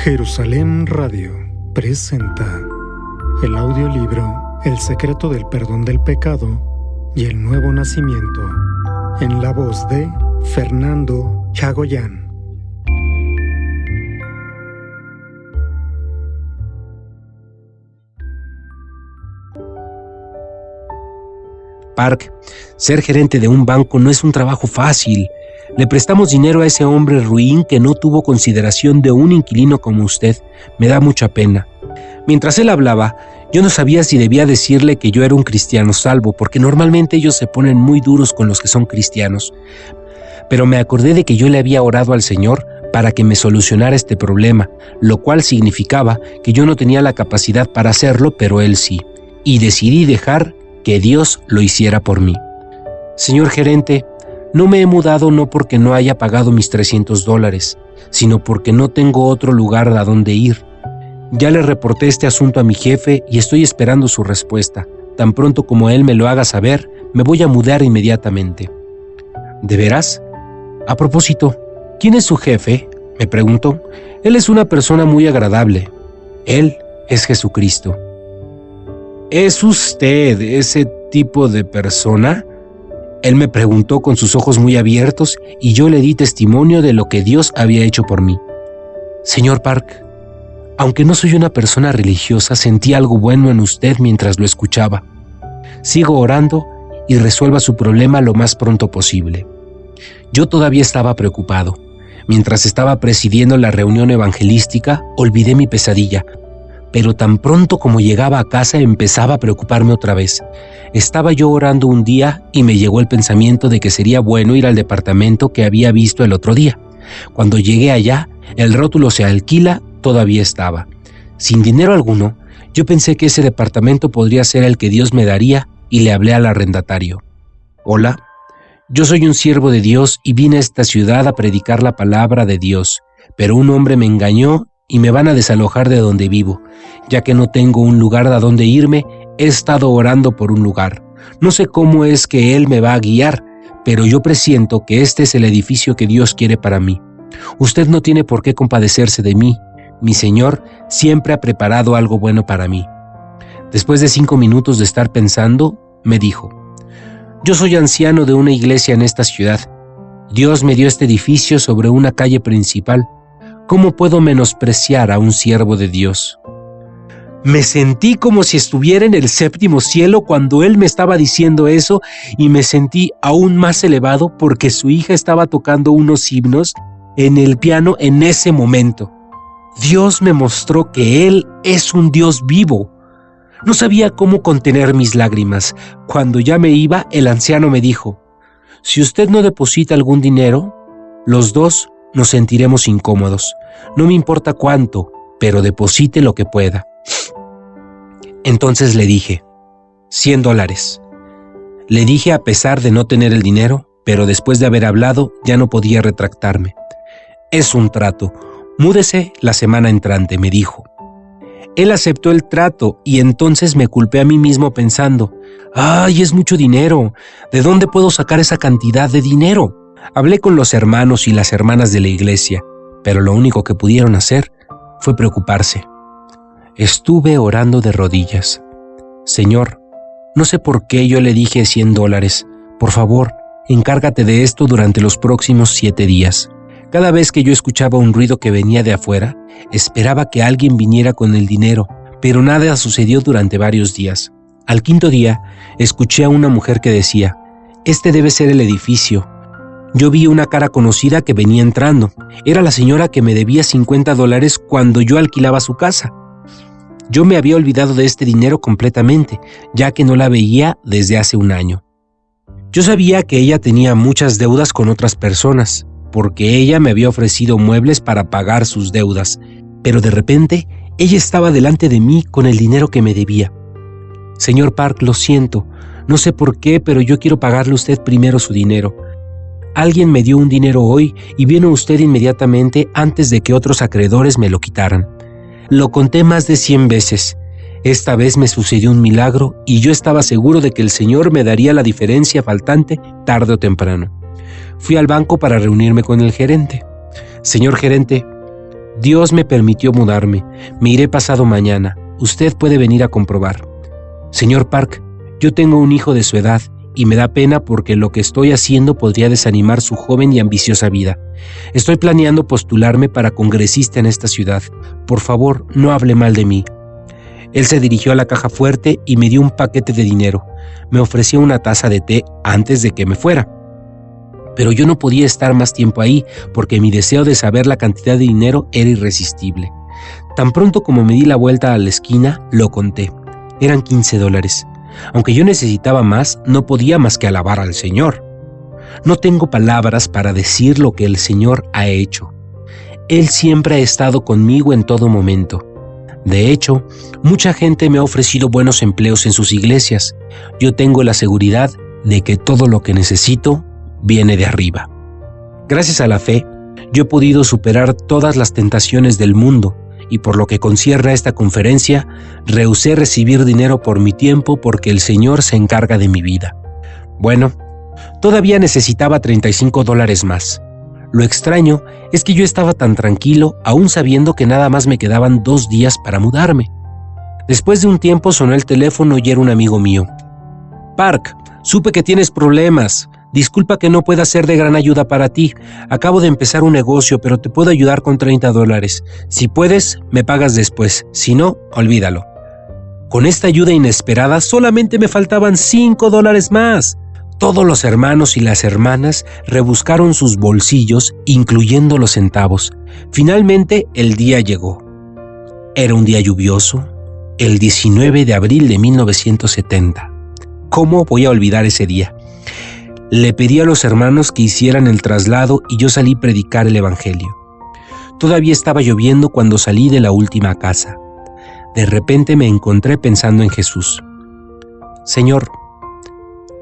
Jerusalén Radio presenta el audiolibro El secreto del perdón del pecado y el nuevo nacimiento, en la voz de Fernando Chagoyán. Park, ser gerente de un banco no es un trabajo fácil. Le prestamos dinero a ese hombre ruin que no tuvo consideración de un inquilino como usted. Me da mucha pena. Mientras él hablaba, yo no sabía si debía decirle que yo era un cristiano salvo, porque normalmente ellos se ponen muy duros con los que son cristianos. Pero me acordé de que yo le había orado al Señor para que me solucionara este problema, lo cual significaba que yo no tenía la capacidad para hacerlo, pero él sí. Y decidí dejar que Dios lo hiciera por mí. Señor gerente, no me he mudado no porque no haya pagado mis $300, sino porque no tengo otro lugar a donde ir. Ya le reporté este asunto a mi jefe y estoy esperando su respuesta. Tan pronto como él me lo haga saber, me voy a mudar inmediatamente. ¿De veras? A propósito, ¿quién es su jefe?, me preguntó. Él es una persona muy agradable. Él es Jesucristo. ¿Es usted ese tipo de persona?, él me preguntó con sus ojos muy abiertos y yo le di testimonio de lo que Dios había hecho por mí. Señor Park, aunque no soy una persona religiosa, sentí algo bueno en usted mientras lo escuchaba. Sigo orando y resuelva su problema lo más pronto posible. Yo todavía estaba preocupado. Mientras estaba presidiendo la reunión evangelística, olvidé mi pesadilla. Pero tan pronto como llegaba a casa empezaba a preocuparme otra vez. Estaba yo orando un día y me llegó el pensamiento de que sería bueno ir al departamento que había visto el otro día. Cuando llegué allá, el rótulo "se alquila" todavía estaba. Sin dinero alguno, yo pensé que ese departamento podría ser el que Dios me daría y le hablé al arrendatario. Hola, yo soy un siervo de Dios y vine a esta ciudad a predicar la palabra de Dios, pero un hombre me engañó y me van a desalojar de donde vivo. Ya que no tengo un lugar a donde irme, he estado orando por un lugar. No sé cómo es que Él me va a guiar, pero yo presiento que este es el edificio que Dios quiere para mí. Usted no tiene por qué compadecerse de mí. Mi Señor siempre ha preparado algo bueno para mí. Después de 5 minutos de estar pensando, me dijo: yo soy anciano de una iglesia en esta ciudad. Dios me dio este edificio sobre una calle principal. ¿Cómo puedo menospreciar a un siervo de Dios? Me sentí como si estuviera en el 7º cielo cuando él me estaba diciendo eso y me sentí aún más elevado porque su hija estaba tocando unos himnos en el piano en ese momento. Dios me mostró que Él es un Dios vivo. No sabía cómo contener mis lágrimas. Cuando ya me iba, el anciano me dijo: si usted no deposita algún dinero, los dos nos sentiremos incómodos. No me importa cuánto, pero deposite lo que pueda. Entonces le dije: $100. Le dije a pesar de no tener el dinero, pero después de haber hablado ya no podía retractarme. Es un trato. Múdese la semana entrante, me dijo. Él aceptó el trato y entonces me culpé a mí mismo pensando: ¡ay, es mucho dinero! ¿De dónde puedo sacar esa cantidad de dinero? Hablé con los hermanos y las hermanas de la iglesia, pero lo único que pudieron hacer fue preocuparse. Estuve orando de rodillas. Señor, no sé por qué yo le dije $100. Por favor, encárgate de esto durante los próximos 7 días. Cada vez que yo escuchaba un ruido que venía de afuera, esperaba que alguien viniera con el dinero, pero nada sucedió durante varios días. Al 5º día, escuché a una mujer que decía: este debe ser el edificio. Yo vi una cara conocida que venía entrando. Era la señora que me debía $50 cuando yo alquilaba su casa. Yo me había olvidado de este dinero completamente, ya que no la veía desde hace un año. Yo sabía que ella tenía muchas deudas con otras personas, porque ella me había ofrecido muebles para pagar sus deudas, pero de repente ella estaba delante de mí con el dinero que me debía. Señor Park, lo siento, no sé por qué, pero yo quiero pagarle a usted primero su dinero. Alguien me dio un dinero hoy y vino usted inmediatamente antes de que otros acreedores me lo quitaran. Lo conté más de 100 veces. Esta vez me sucedió un milagro y yo estaba seguro de que el Señor me daría la diferencia faltante tarde o temprano. Fui al banco para reunirme con el gerente. Señor gerente, Dios me permitió mudarme. Me iré pasado mañana. Usted puede venir a comprobar. Señor Park, yo tengo un hijo de su edad y me da pena porque lo que estoy haciendo podría desanimar su joven y ambiciosa vida. Estoy planeando postularme para congresista en esta ciudad. Por favor, no hable mal de mí. Él se dirigió a la caja fuerte y me dio un paquete de dinero. Me ofreció una taza de té antes de que me fuera. Pero yo no podía estar más tiempo ahí porque mi deseo de saber la cantidad de dinero era irresistible. Tan pronto como me di la vuelta a la esquina, lo conté. Eran $15. Aunque yo necesitaba más, no podía más que alabar al Señor. No tengo palabras para decir lo que el Señor ha hecho. Él siempre ha estado conmigo en todo momento. De hecho, mucha gente me ha ofrecido buenos empleos en sus iglesias. Yo tengo la seguridad de que todo lo que necesito viene de arriba. Gracias a la fe, yo he podido superar todas las tentaciones del mundo y por lo que concierne a esta conferencia, rehusé recibir dinero por mi tiempo porque el Señor se encarga de mi vida. Bueno, todavía necesitaba $35 más. Lo extraño es que yo estaba tan tranquilo, aún sabiendo que nada más me quedaban 2 días para mudarme. Después de un tiempo sonó el teléfono y era un amigo mío. Park, supe que tienes problemas. Disculpa que no pueda ser de gran ayuda para ti. Acabo de empezar un negocio, pero te puedo ayudar con $30. Si puedes, me pagas después. Si no, olvídalo. Con esta ayuda inesperada, solamente me faltaban $5 más. Todos los hermanos y las hermanas rebuscaron sus bolsillos, incluyendo los centavos. Finalmente, el día llegó. Era un día lluvioso, el 19 de abril de 1970. ¿Cómo voy a olvidar ese día? Le pedí a los hermanos que hicieran el traslado y yo salí a predicar el evangelio. Todavía estaba lloviendo cuando salí de la última casa. De repente me encontré pensando en Jesús. Señor,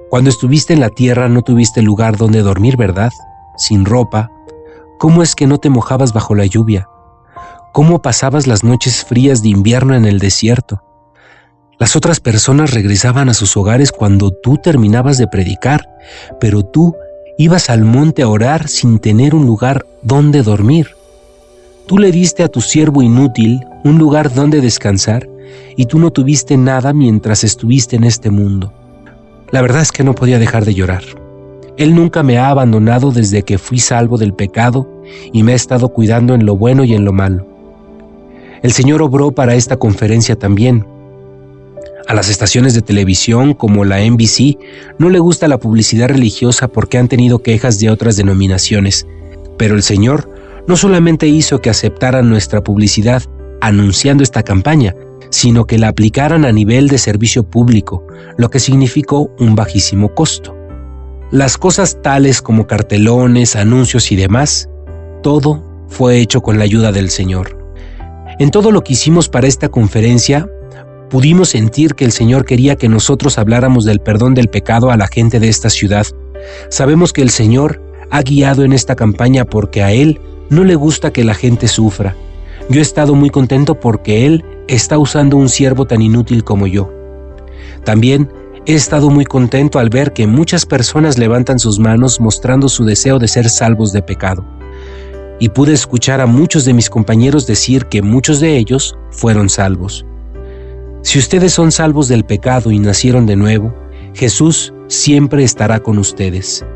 cuando estuviste en la tierra no tuviste lugar donde dormir, ¿verdad? Sin ropa. ¿Cómo es que no te mojabas bajo la lluvia? ¿Cómo pasabas las noches frías de invierno en el desierto? Las otras personas regresaban a sus hogares cuando tú terminabas de predicar, pero tú ibas al monte a orar sin tener un lugar donde dormir. Tú le diste a tu siervo inútil un lugar donde descansar y tú no tuviste nada mientras estuviste en este mundo. La verdad es que no podía dejar de llorar. Él nunca me ha abandonado desde que fui salvo del pecado y me ha estado cuidando en lo bueno y en lo malo. El Señor obró para esta conferencia también. A las estaciones de televisión como la NBC no le gusta la publicidad religiosa porque han tenido quejas de otras denominaciones, pero el Señor no solamente hizo que aceptaran nuestra publicidad anunciando esta campaña, sino que la aplicaran a nivel de servicio público, lo que significó un bajísimo costo. Las cosas tales como cartelones, anuncios y demás, todo fue hecho con la ayuda del Señor. En todo lo que hicimos para esta conferencia, pudimos sentir que el Señor quería que nosotros habláramos del perdón del pecado a la gente de esta ciudad. Sabemos que el Señor ha guiado en esta campaña porque a Él no le gusta que la gente sufra. Yo he estado muy contento porque Él está usando un siervo tan inútil como yo. También he estado muy contento al ver que muchas personas levantan sus manos mostrando su deseo de ser salvos de pecado. Y pude escuchar a muchos de mis compañeros decir que muchos de ellos fueron salvos. Si ustedes son salvos del pecado y nacieron de nuevo, Jesús siempre estará con ustedes.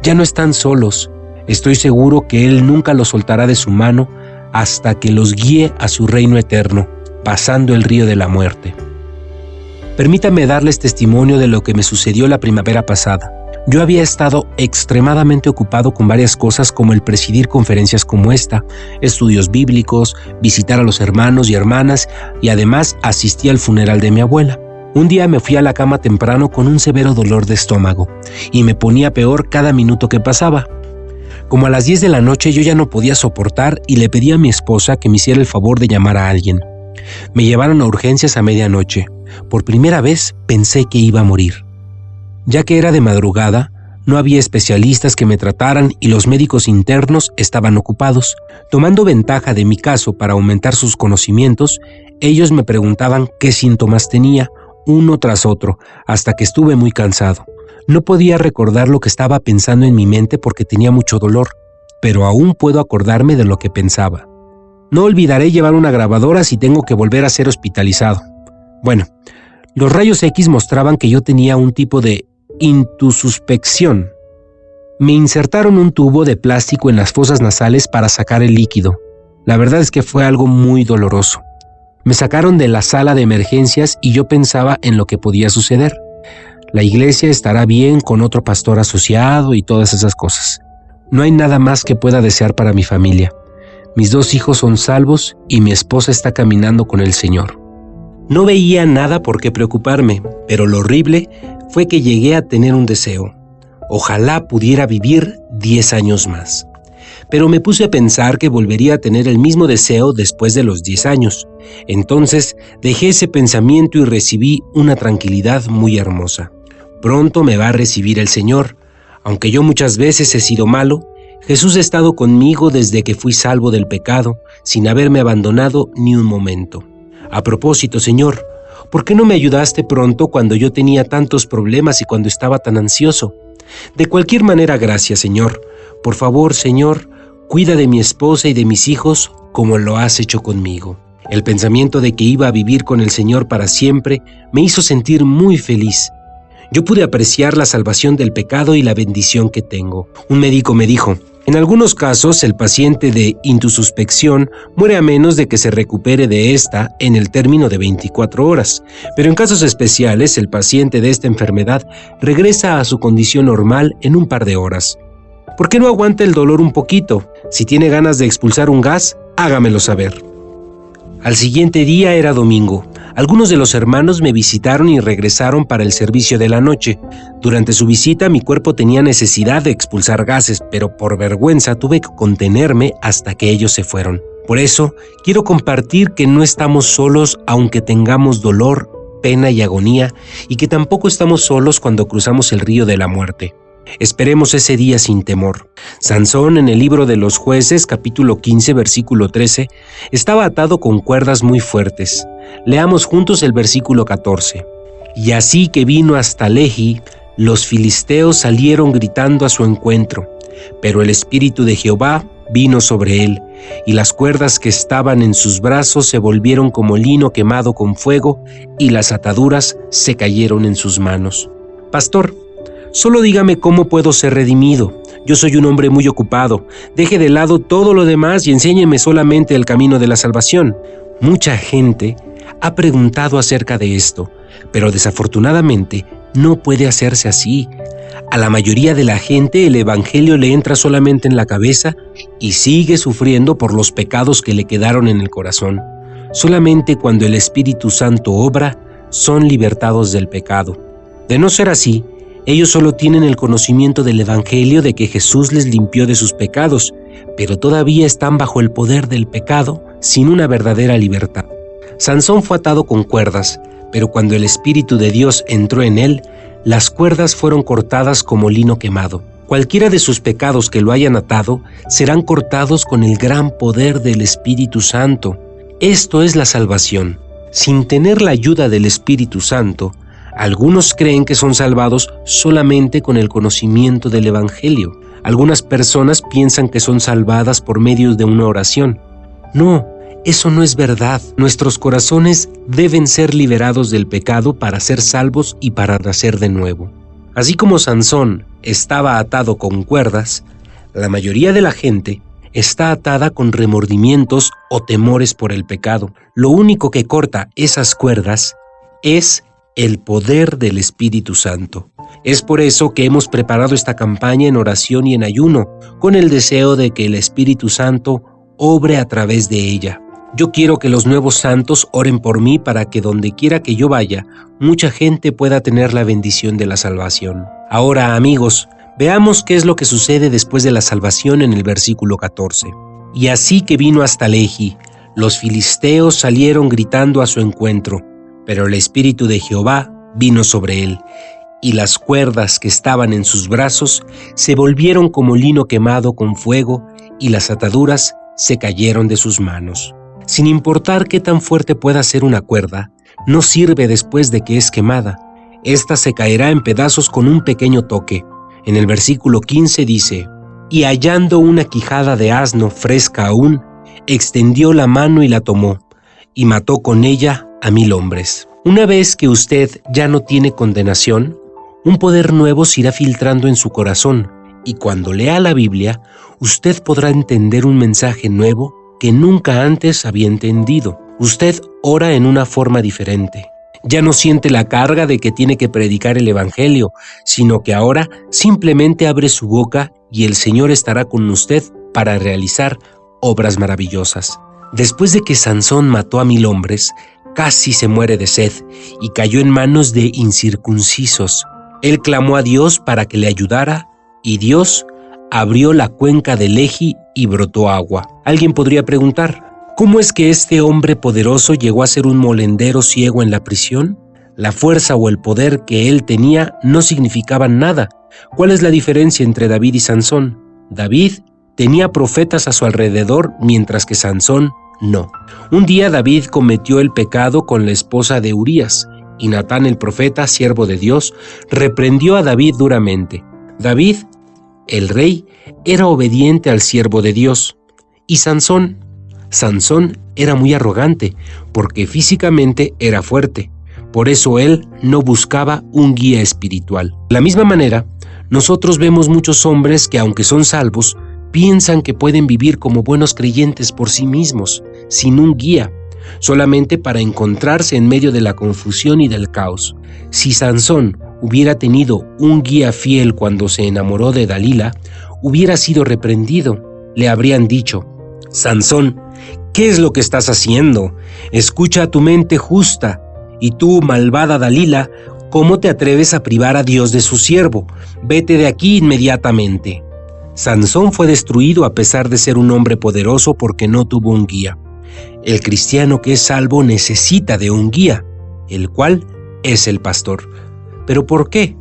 Ya no están solos. Estoy seguro que Él nunca los soltará de su mano hasta que los guíe a su reino eterno, pasando el río de la muerte. Permítanme darles testimonio de lo que me sucedió la primavera pasada. Yo había estado extremadamente ocupado con varias cosas como el presidir conferencias como esta, estudios bíblicos, visitar a los hermanos y hermanas y además asistí al funeral de mi abuela. Un día me fui a la cama temprano con un severo dolor de estómago y me ponía peor cada minuto que pasaba. Como a las 10 de la noche yo ya no podía soportar y le pedí a mi esposa que me hiciera el favor de llamar a alguien. Me llevaron a urgencias a medianoche. Por primera vez pensé que iba a morir. Ya que era de madrugada, no había especialistas que me trataran y los médicos internos estaban ocupados. Tomando ventaja de mi caso para aumentar sus conocimientos, ellos me preguntaban qué síntomas tenía, uno tras otro, hasta que estuve muy cansado. No podía recordar lo que estaba pensando en mi mente porque tenía mucho dolor, pero aún puedo acordarme de lo que pensaba. No olvidaré llevar una grabadora si tengo que volver a ser hospitalizado. Bueno, los rayos X mostraban que yo tenía un tipo de intususpección. Me insertaron un tubo de plástico en las fosas nasales para sacar el líquido. La verdad es que fue algo muy doloroso. Me sacaron de la sala de emergencias y yo pensaba en lo que podía suceder. La iglesia estará bien con otro pastor asociado y todas esas cosas. No hay nada más que pueda desear para mi familia. Mis 2 hijos son salvos y mi esposa está caminando con el Señor. No veía nada por qué preocuparme, pero lo horrible fue que llegué a tener un deseo. Ojalá pudiera vivir 10 años más. Pero me puse a pensar que volvería a tener el mismo deseo después de los 10 años. Entonces dejé ese pensamiento y recibí una tranquilidad muy hermosa. Pronto me va a recibir el Señor. Aunque yo muchas veces he sido malo, Jesús ha estado conmigo desde que fui salvo del pecado, sin haberme abandonado ni un momento. A propósito, Señor, ¿por qué no me ayudaste pronto cuando yo tenía tantos problemas y cuando estaba tan ansioso? De cualquier manera, gracias, Señor. Por favor, Señor, cuida de mi esposa y de mis hijos como lo has hecho conmigo. El pensamiento de que iba a vivir con el Señor para siempre me hizo sentir muy feliz. Yo pude apreciar la salvación del pecado y la bendición que tengo. Un médico me dijo: en algunos casos, el paciente de intususpección muere a menos de que se recupere de esta en el término de 24 horas. Pero en casos especiales, el paciente de esta enfermedad regresa a su condición normal en un par de horas. ¿Por qué no aguanta el dolor un poquito? Si tiene ganas de expulsar un gas, hágamelo saber. Al siguiente día era domingo. Algunos de los hermanos me visitaron y regresaron para el servicio de la noche. Durante su visita mi cuerpo tenía necesidad de expulsar gases, pero por vergüenza tuve que contenerme hasta que ellos se fueron. Por eso, quiero compartir que no estamos solos aunque tengamos dolor, pena y agonía, y que tampoco estamos solos cuando cruzamos el río de la muerte. Esperemos ese día sin temor. Sansón, en el libro de los Jueces, capítulo 15, versículo 13, estaba atado con cuerdas muy fuertes. Leamos juntos el versículo 14. Y así que vino hasta Lehi, los filisteos salieron gritando a su encuentro, pero el Espíritu de Jehová vino sobre él, y las cuerdas que estaban en sus brazos se volvieron como lino quemado con fuego, y las ataduras se cayeron en sus manos. Pastor, solo dígame cómo puedo ser redimido. Yo soy un hombre muy ocupado. Deje de lado todo lo demás y enséñeme solamente el camino de la salvación. Mucha gente ha preguntado acerca de esto, pero desafortunadamente no puede hacerse así. A la mayoría de la gente el evangelio le entra solamente en la cabeza y sigue sufriendo por los pecados que le quedaron en el corazón. Solamente cuando el Espíritu Santo obra, son libertados del pecado. De no ser así, ellos solo tienen el conocimiento del evangelio de que Jesús les limpió de sus pecados, pero todavía están bajo el poder del pecado sin una verdadera libertad. Sansón fue atado con cuerdas, pero cuando el Espíritu de Dios entró en él, las cuerdas fueron cortadas como lino quemado. Cualquiera de sus pecados que lo hayan atado serán cortados con el gran poder del Espíritu Santo. Esto es la salvación. Sin tener la ayuda del Espíritu Santo, algunos creen que son salvados solamente con el conocimiento del evangelio. Algunas personas piensan que son salvadas por medio de una oración. No, eso no es verdad. Nuestros corazones deben ser liberados del pecado para ser salvos y para nacer de nuevo. Así como Sansón estaba atado con cuerdas, la mayoría de la gente está atada con remordimientos o temores por el pecado. Lo único que corta esas cuerdas es el poder del Espíritu Santo. Es por eso que hemos preparado esta campaña en oración y en ayuno, con el deseo de que el Espíritu Santo obre a través de ella. Yo quiero que los nuevos santos oren por mí para que donde quiera que yo vaya, mucha gente pueda tener la bendición de la salvación. Ahora, amigos, veamos qué es lo que sucede después de la salvación en el versículo 14. Y así que vino hasta Lehi, los filisteos salieron gritando a su encuentro, pero el Espíritu de Jehová vino sobre él, y las cuerdas que estaban en sus brazos se volvieron como lino quemado con fuego, y las ataduras se cayeron de sus manos. Sin importar qué tan fuerte pueda ser una cuerda, no sirve después de que es quemada. Esta se caerá en pedazos con un pequeño toque. En el versículo 15 dice: y hallando una quijada de asno fresca aún, extendió la mano y la tomó, y mató con ella a 1000 hombres. Una vez que usted ya no tiene condenación, un poder nuevo se irá filtrando en su corazón, y cuando lea la Biblia, usted podrá entender un mensaje nuevo que nunca antes había entendido. Usted ora en una forma diferente. Ya no siente la carga de que tiene que predicar el Evangelio, sino que ahora simplemente abre su boca y el Señor estará con usted para realizar obras maravillosas. Después de que Sansón mató a 1000 hombres, casi se muere de sed y cayó en manos de incircuncisos. Él clamó a Dios para que le ayudara y Dios abrió la cuenca del Lehi y brotó agua. Alguien podría preguntar, ¿cómo es que este hombre poderoso llegó a ser un molendero ciego en la prisión? La fuerza o el poder que él tenía no significaban nada. ¿Cuál es la diferencia entre David y Sansón? David tenía profetas a su alrededor, mientras que Sansón no. Un día David cometió el pecado con la esposa de Urías, y Natán el profeta, siervo de Dios, reprendió a David duramente. David, el rey, era obediente al siervo de Dios. Y Sansón era muy arrogante, porque físicamente era fuerte. Por eso él no buscaba un guía espiritual. De la misma manera, nosotros vemos muchos hombres que, aunque son salvos, piensan que pueden vivir como buenos creyentes por sí mismos, sin un guía, solamente para encontrarse en medio de la confusión y del caos. Si Sansón hubiera tenido un guía fiel cuando se enamoró de Dalila, hubiera sido reprendido. Le habrían dicho, Sansón, ¿qué es lo que estás haciendo? Escucha a tu mente justa. Y tú, malvada Dalila, ¿cómo te atreves a privar a Dios de su siervo? Vete de aquí inmediatamente. Sansón fue destruido a pesar de ser un hombre poderoso porque no tuvo un guía. El cristiano que es salvo necesita de un guía, el cual es el pastor. ¿Pero por qué?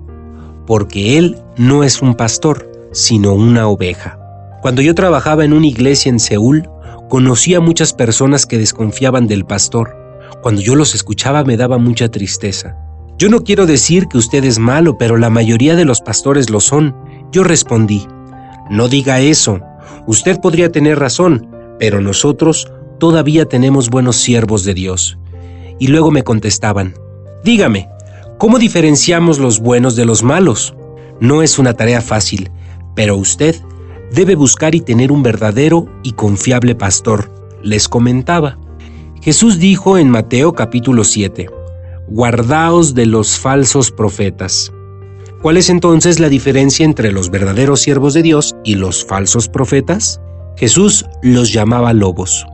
Porque él no es un pastor, sino una oveja. Cuando yo trabajaba en una iglesia en Seúl, conocí a muchas personas que desconfiaban del pastor. Cuando yo los escuchaba me daba mucha tristeza. Yo no quiero decir que usted es malo, pero la mayoría de los pastores lo son. Yo respondí, no diga eso. Usted podría tener razón, pero nosotros todavía tenemos buenos siervos de Dios. Y luego me contestaban, dígame, ¿cómo diferenciamos los buenos de los malos? No es una tarea fácil, pero usted debe buscar y tener un verdadero y confiable pastor, les comentaba. Jesús dijo en Mateo capítulo 7, guardaos de los falsos profetas. ¿Cuál es entonces la diferencia entre los verdaderos siervos de Dios y los falsos profetas? Jesús los llamaba lobos,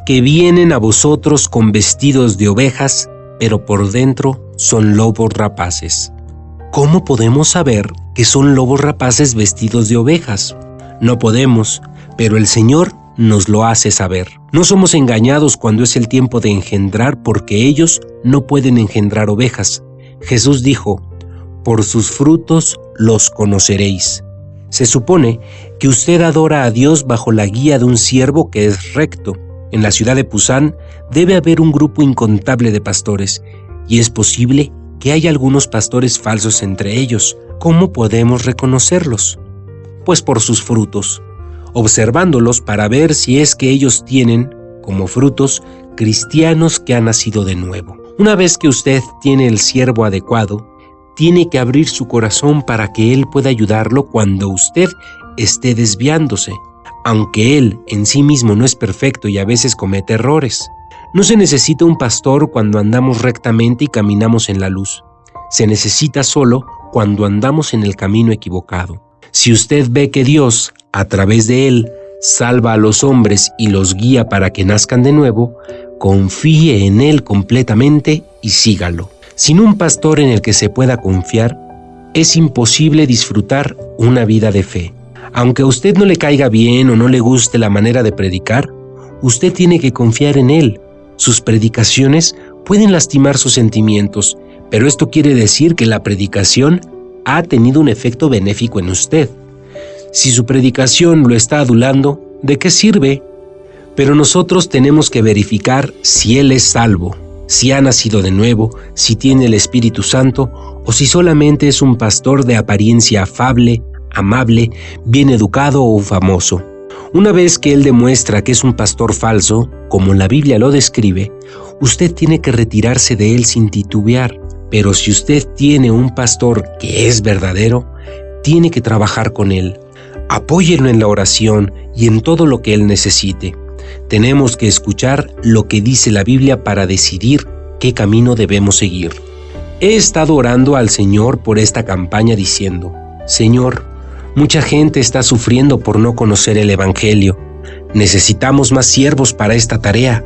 que vienen a vosotros con vestidos de ovejas, pero por dentro son lobos rapaces. ¿Cómo podemos saber que son lobos rapaces vestidos de ovejas? No podemos, pero el Señor nos lo hace saber. No somos engañados cuando es el tiempo de engendrar, porque ellos no pueden engendrar ovejas. Jesús dijo, por sus frutos los conoceréis. Se supone que usted adora a Dios bajo la guía de un siervo que es recto. En la ciudad de Pusan debe haber un grupo incontable de pastores, y es posible que haya algunos pastores falsos entre ellos. ¿Cómo podemos reconocerlos? Pues por sus frutos, observándolos para ver si es que ellos tienen, como frutos, cristianos que han nacido de nuevo. Una vez que usted tiene el siervo adecuado, tiene que abrir su corazón para que él pueda ayudarlo cuando usted esté desviándose, aunque él en sí mismo no es perfecto y a veces comete errores. No se necesita un pastor cuando andamos rectamente y caminamos en la luz. Se necesita solo cuando andamos en el camino equivocado. Si usted ve que Dios, a través de él, salva a los hombres y los guía para que nazcan de nuevo, confíe en él completamente y sígalo. Sin un pastor en el que se pueda confiar, es imposible disfrutar una vida de fe. Aunque a usted no le caiga bien o no le guste la manera de predicar, usted tiene que confiar en él. Sus predicaciones pueden lastimar sus sentimientos, pero esto quiere decir que la predicación ha tenido un efecto benéfico en usted. Si su predicación lo está adulando, ¿de qué sirve? Pero nosotros tenemos que verificar si él es salvo, si ha nacido de nuevo, si tiene el Espíritu Santo o si solamente es un pastor de apariencia afable, amable, bien educado o famoso. Una vez que él demuestra que es un pastor falso, como la Biblia lo describe, usted tiene que retirarse de él sin titubear. Pero si usted tiene un pastor que es verdadero, tiene que trabajar con él. Apóyenlo en la oración y en todo lo que él necesite. Tenemos que escuchar lo que dice la Biblia para decidir qué camino debemos seguir. He estado orando al Señor por esta campaña diciendo: Señor, mucha gente está sufriendo por no conocer el Evangelio. Necesitamos más siervos para esta tarea.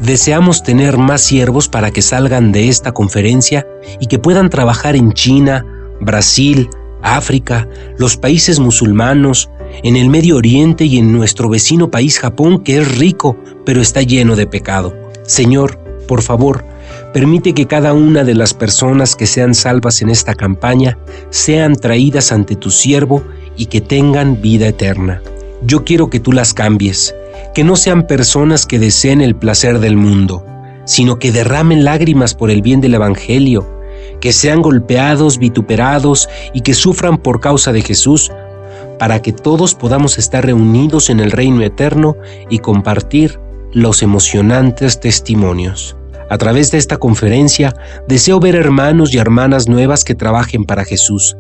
Deseamos tener más siervos para que salgan de esta conferencia y que puedan trabajar en China, Brasil, África, los países musulmanos, en el Medio Oriente y en nuestro vecino país Japón, que es rico, pero está lleno de pecado. Señor, por favor, permite que cada una de las personas que sean salvas en esta campaña sean traídas ante tu siervo y que tengan vida eterna. Yo quiero que tú las cambies, que no sean personas que deseen el placer del mundo, sino que derramen lágrimas por el bien del Evangelio, que sean golpeados, vituperados y que sufran por causa de Jesús, para que todos podamos estar reunidos en el reino eterno y compartir los emocionantes testimonios. A través de esta conferencia, deseo ver hermanos y hermanas nuevas que trabajen para Jesús.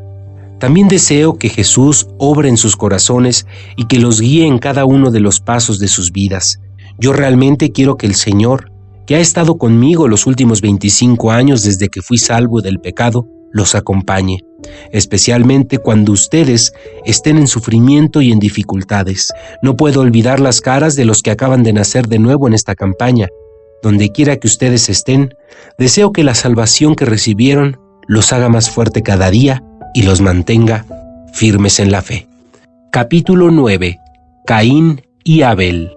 También deseo que Jesús obre en sus corazones y que los guíe en cada uno de los pasos de sus vidas. Yo realmente quiero que el Señor, que ha estado conmigo los últimos 25 años desde que fui salvo del pecado, los acompañe, especialmente cuando ustedes estén en sufrimiento y en dificultades. No puedo olvidar las caras de los que acaban de nacer de nuevo en esta campaña. Donde quiera que ustedes estén, deseo que la salvación que recibieron los haga más fuerte cada día y los mantenga firmes en la fe. Capítulo 9. Caín y Abel.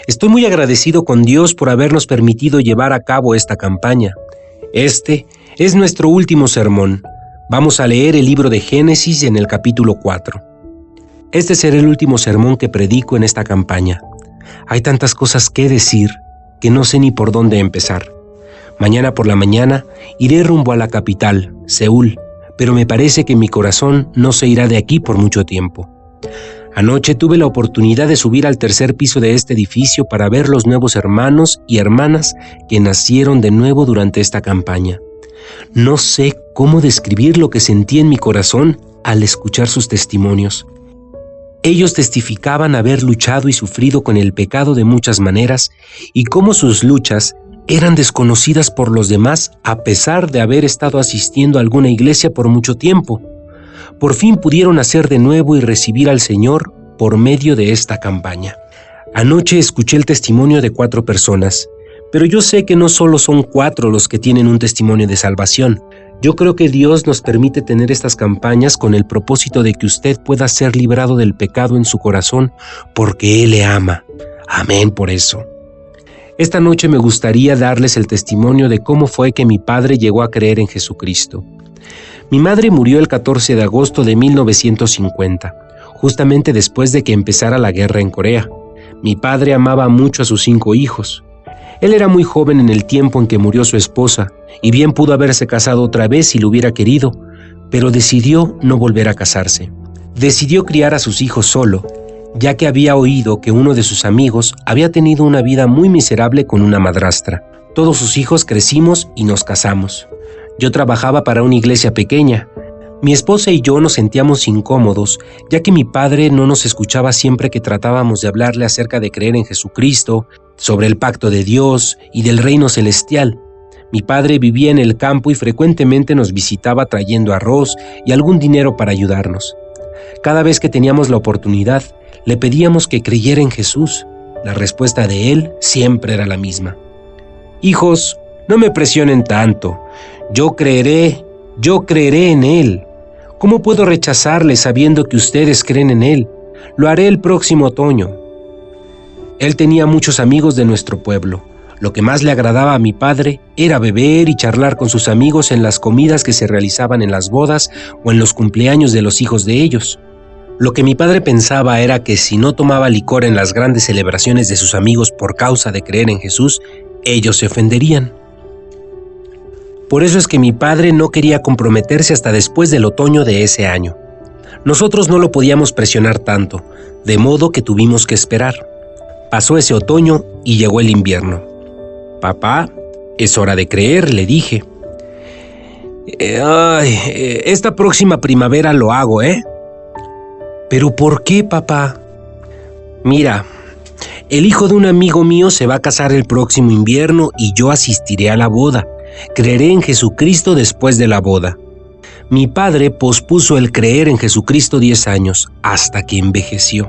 Estoy muy agradecido con Dios por habernos permitido llevar a cabo esta campaña. Este es nuestro último sermón. Vamos a leer el libro de Génesis en el capítulo 4. Este será el último sermón que predico en esta campaña. Hay tantas cosas que decir que no sé ni por dónde empezar. Mañana por la mañana iré rumbo a la capital, Seúl, pero me parece que mi corazón no se irá de aquí por mucho tiempo. Anoche tuve la oportunidad de subir al tercer piso de este edificio para ver los nuevos hermanos y hermanas que nacieron de nuevo durante esta campaña. No sé cómo describir lo que sentí en mi corazón al escuchar sus testimonios. Ellos testificaban haber luchado y sufrido con el pecado de muchas maneras y cómo sus luchas eran desconocidas por los demás a pesar de haber estado asistiendo a alguna iglesia por mucho tiempo. Por fin pudieron nacer de nuevo y recibir al Señor por medio de esta campaña. Anoche escuché el testimonio de 4 personas, pero yo sé que no solo son 4 los que tienen un testimonio de salvación. Yo creo que Dios nos permite tener estas campañas con el propósito de que usted pueda ser librado del pecado en su corazón porque Él le ama. Amén por eso. Esta noche me gustaría darles el testimonio de cómo fue que mi padre llegó a creer en Jesucristo. Mi madre murió el 14 de agosto de 1950, justamente después de que empezara la guerra en Corea. Mi padre amaba mucho a sus 5 hijos. Él era muy joven en el tiempo en que murió su esposa, y bien pudo haberse casado otra vez si lo hubiera querido, pero decidió no volver a casarse. Decidió criar a sus hijos solo, ya que había oído que uno de sus amigos había tenido una vida muy miserable con una madrastra. Todos sus hijos crecimos y nos casamos. Yo trabajaba para una iglesia pequeña. Mi esposa y yo nos sentíamos incómodos, ya que mi padre no nos escuchaba siempre que tratábamos de hablarle acerca de creer en Jesucristo, sobre el pacto de Dios y del reino celestial. Mi padre vivía en el campo y frecuentemente nos visitaba trayendo arroz y algún dinero para ayudarnos. Cada vez que teníamos la oportunidad, le pedíamos que creyera en Jesús. La respuesta de él siempre era la misma: hijos, no me presionen tanto. Yo creeré en Él. ¿Cómo puedo rechazarle sabiendo que ustedes creen en Él? Lo haré el próximo otoño. Él tenía muchos amigos de nuestro pueblo. Lo que más le agradaba a mi padre era beber y charlar con sus amigos en las comidas que se realizaban en las bodas o en los cumpleaños de los hijos de ellos. Lo que mi padre pensaba era que si no tomaba licor en las grandes celebraciones de sus amigos por causa de creer en Jesús, ellos se ofenderían. Por eso es que mi padre no quería comprometerse hasta después del otoño de ese año. Nosotros no lo podíamos presionar tanto, de modo que tuvimos que esperar. Pasó ese otoño y llegó el invierno. «Papá, es hora de creer», le dije. Esta próxima primavera lo hago, ¿eh? «¿Pero por qué, papá?» «Mira, el hijo de un amigo mío se va a casar el próximo invierno y yo asistiré a la boda. Creeré en Jesucristo después de la boda». Mi padre pospuso el creer en Jesucristo 10 años, hasta que envejeció.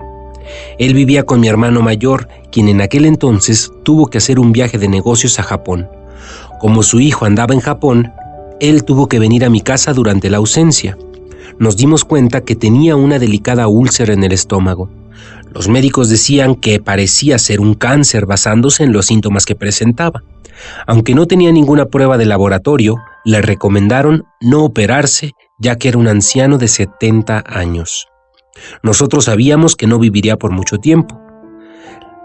Él vivía con mi hermano mayor, quien en aquel entonces tuvo que hacer un viaje de negocios a Japón. Como su hijo andaba en Japón, él tuvo que venir a mi casa durante la ausencia. Nos dimos cuenta que tenía una delicada úlcera en el estómago. Los médicos decían que parecía ser un cáncer basándose en los síntomas que presentaba. Aunque no tenía ninguna prueba de laboratorio, le recomendaron no operarse, ya que era un anciano de 70 años. Nosotros sabíamos que no viviría por mucho tiempo.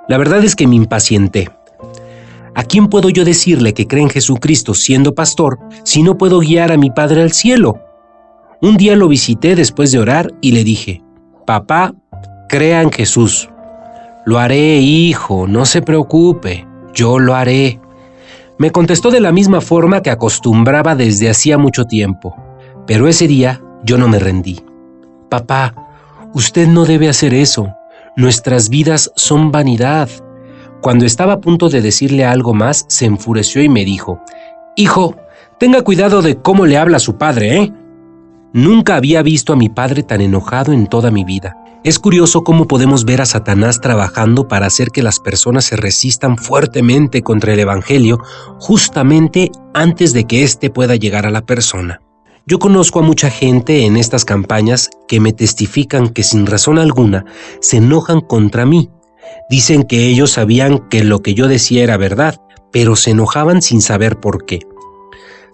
La verdad es que me impacienté. ¿A quién puedo yo decirle que cree en Jesucristo siendo pastor si no puedo guiar a mi padre al cielo? Un día lo visité después de orar y le dije: «Papá, crea en Jesús». «Lo haré, hijo, no se preocupe, yo lo haré». Me contestó de la misma forma que acostumbraba desde hacía mucho tiempo, pero ese día yo no me rendí. «Papá, usted no debe hacer eso. Nuestras vidas son vanidad». Cuando estaba a punto de decirle algo más, se enfureció y me dijo: «Hijo, tenga cuidado de cómo le habla a su padre, ¿eh?». Nunca había visto a mi padre tan enojado en toda mi vida. Es curioso cómo podemos ver a Satanás trabajando para hacer que las personas se resistan fuertemente contra el Evangelio justamente antes de que éste pueda llegar a la persona. Yo conozco a mucha gente en estas campañas que me testifican que sin razón alguna se enojan contra mí. Dicen que ellos sabían que lo que yo decía era verdad, pero se enojaban sin saber por qué.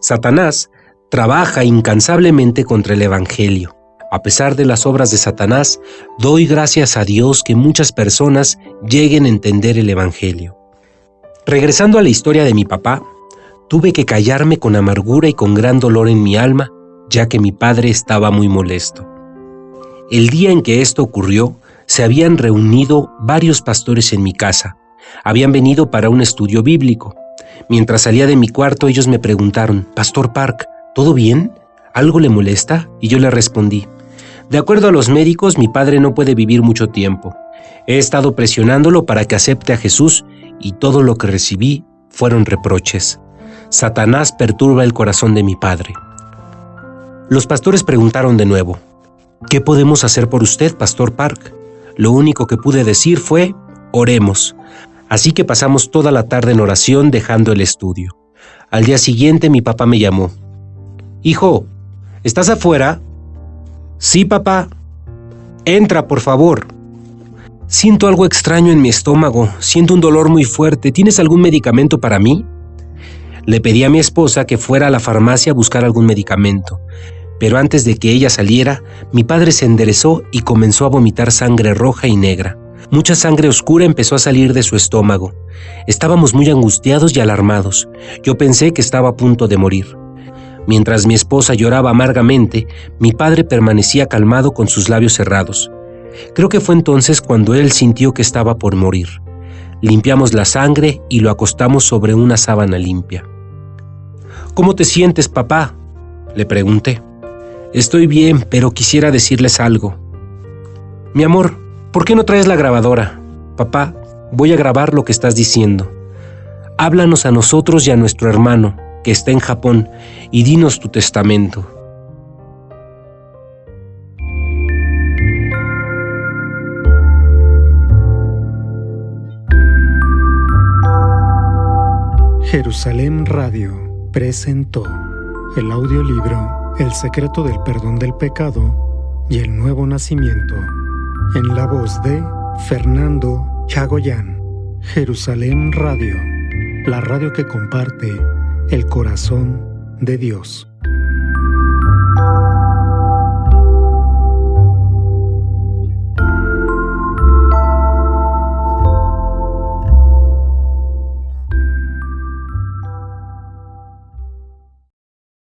Satanás trabaja incansablemente contra el Evangelio. A pesar de las obras de Satanás, doy gracias a Dios que muchas personas lleguen a entender el Evangelio. Regresando a la historia de mi papá, tuve que callarme con amargura y con gran dolor en mi alma, ya que mi padre estaba muy molesto. El día en que esto ocurrió, se habían reunido varios pastores en mi casa. Habían venido para un estudio bíblico. Mientras salía de mi cuarto, ellos me preguntaron: «Pastor Park, ¿todo bien? ¿Algo le molesta?». Y yo le respondí: «De acuerdo a los médicos, mi padre no puede vivir mucho tiempo. He estado presionándolo para que acepte a Jesús y todo lo que recibí fueron reproches. Satanás perturba el corazón de mi padre». Los pastores preguntaron de nuevo: «¿Qué podemos hacer por usted, Pastor Park?». Lo único que pude decir fue: «Oremos». Así que pasamos toda la tarde en oración dejando el estudio. Al día siguiente mi papá me llamó: «Hijo, ¿estás afuera?». «Sí, papá». «Entra, por favor». «Siento algo extraño en mi estómago, siento un dolor muy fuerte. ¿Tienes algún medicamento para mí?». Le pedí a mi esposa que fuera a la farmacia a buscar algún medicamento, pero antes de que ella saliera, mi padre se enderezó y comenzó a vomitar sangre roja y negra. Mucha sangre oscura empezó a salir de su estómago. Estábamos muy angustiados y alarmados. Yo pensé que estaba a punto de morir. Mientras mi esposa lloraba amargamente, mi padre permanecía calmado con sus labios cerrados. Creo que fue entonces cuando él sintió que estaba por morir. Limpiamos la sangre y lo acostamos sobre una sábana limpia. «¿Cómo te sientes, papá?», le pregunté. «Estoy bien, pero quisiera decirles algo». «Mi amor, ¿por qué no traes la grabadora? Papá, voy a grabar lo que estás diciendo. Háblanos a nosotros y a nuestro hermano, que está en Japón, y dinos tu testamento». Jerusalén Radio presentó el audiolibro El secreto del perdón del pecado y el nuevo nacimiento, en la voz de Fernando Chagoyán. Jerusalén Radio, la radio que comparte el corazón de Dios.